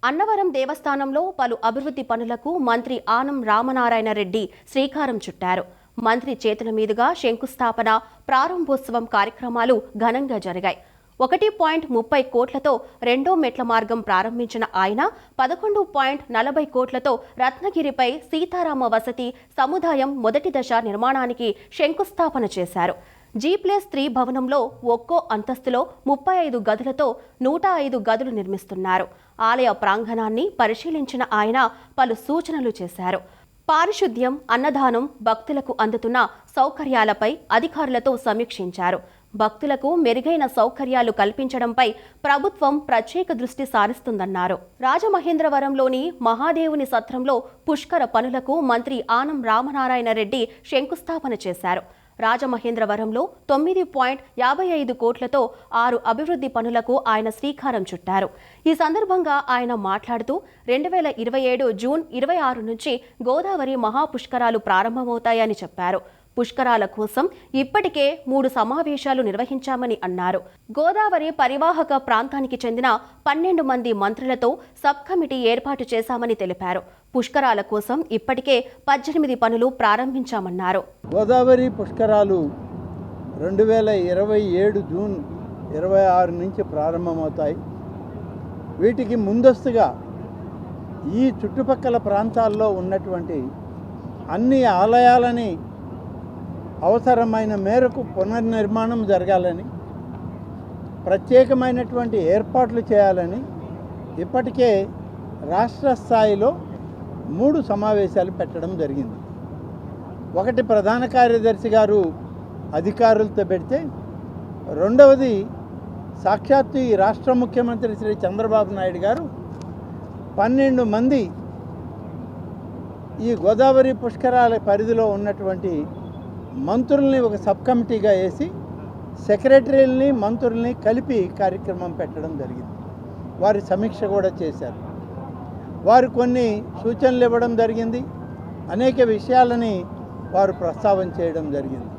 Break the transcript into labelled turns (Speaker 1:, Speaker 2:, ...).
Speaker 1: అన్నవరం దేవస్థానంలో పలు అభివృద్ధి పనులకు మంత్రి ఆనం రామనారాయణ రెడ్డి శ్రీకారం చుట్టారు. మంత్రి చేతుల మీదుగా శంకుస్థాపన, ప్రారంభోత్సవం కార్యక్రమాలు ఘనంగా జరిగాయి. 1.30 కోట్లతో రెండో మెట్ల మార్గం ప్రారంభించిన ఆయన 11.40 కోట్లతో రత్నగిరిపై సీతారామ వసతి సముదాయం మొదటి దశ నిర్మాణానికి శంకుస్థాపన చేశారు. G+3 భవనంలో ఒక్కో అంతస్తులో 35 గదులతో 105 గదులు నిర్మిస్తున్నారు. ఆలయ ప్రాంగణాన్ని పరిశీలించిన ఆయన పలు సూచనలు చేశారు. పారిశుద్ధ్యం, అన్నదానం, భక్తులకు అందుతున్న సౌకర్యాలపై అధికారులతో సమీక్షించారు. భక్తులకు మెరుగైన సౌకర్యాలు కల్పించడంపై ప్రభుత్వం ప్రత్యేక దృష్టి సారిస్తుందన్నారు. రాజమహేంద్రవరంలోని మహాదేవుని సత్రంలో పుష్కర పనులకు మంత్రి ఆనం రామనారాయణ రెడ్డి శంకుస్థాపన చేశారు. రాజమహేంద్రవరంలో 9.55 కోట్లతో 6 అభివృద్ధి పనులకు ఆయన శ్రీకారం చుట్టారు. ఈ సందర్భంగా ఆయన మాట్లాడుతూ 2027 జూన్ 26 నుంచి గోదావరి మహాపుష్కరాలు ప్రారంభమవుతాయని చెప్పారు. పుష్కరాల కోసం ఇప్పటికే 3 సమావేశాలు నిర్వహించామని అన్నారు. గోదావరి పరివాహక ప్రాంతానికి చెందిన 12 మంది మంత్రులతో సబ్ కమిటీ ఏర్పాటు చేశామని తెలిపారు. పుష్కరాల కోసం ఇప్పటికే 18 పనులు ప్రారంభించామన్నారు.
Speaker 2: గోదావరి పుష్కరాలు 2027 జూన్ 26 నుంచి ప్రారంభమవుతాయి. వీటికి ముందస్తుగా ఈ చుట్టుపక్కల ప్రాంతాల్లో ఉన్నటువంటి అన్ని ఆలయాలని అవసరమైన మేరకు పునర్నిర్మాణం జరగాలని, ప్రత్యేకమైనటువంటి ఏర్పాట్లు చేయాలని ఇప్పటికే రాష్ట్ర స్థాయిలో 3 సమావేశాలు పెట్టడం జరిగింది. ఒకటి ప్రధాన కార్యదర్శి గారు అధికారులతో పెడితే, రెండవది సాక్షాత్తు ఈ రాష్ట్ర ముఖ్యమంత్రి శ్రీ చంద్రబాబు నాయుడు గారు 12 మంది ఈ గోదావరి పుష్కరాల పరిధిలో ఉన్నటువంటి మంత్రుల్ని ఒక సబ్ కమిటీగా వేసి సెక్రటరీలని మంత్రుల్ని కలిపి కార్యక్రమం పెట్టడం జరిగింది. వారి సమీక్ష కూడా చేశారు. వారు కొన్ని సూచనలు ఇవ్వడం జరిగింది. అనేక విషయాలని వారు ప్రస్తావన చేయడం జరిగింది.